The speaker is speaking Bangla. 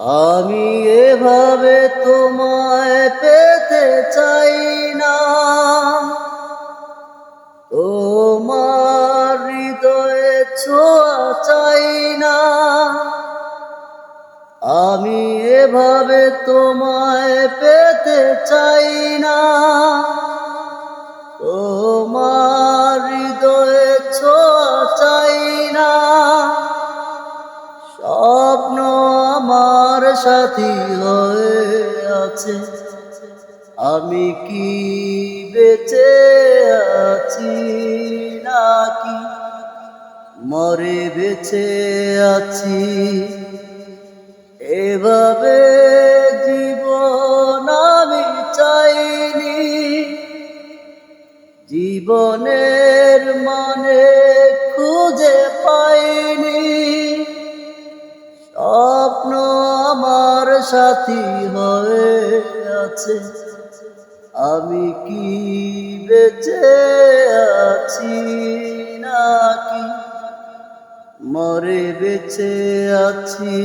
আমি এভাবে তোমায় পেতে চাই না, তোমার হৃদয়ে ছোঁয়া চাই না। আমি এভাবে তোমায় পেতে চাই না, তোমার হৃদয়ে ছোঁয়া চাই না। স্বপ্ন আমার সাথী হয়ে আছে, আমি কি বেঁচে আছি নাকি মরে বেঁচে আছি। এভাবে জীবন আমি চাইনি, জীবনের মানে খুঁজে পাইনি। স্বপ্ন আমার সাথী হয়ে আছে, আমি কি বেঁচে আছি নাকি মরে বেঁচে আছি।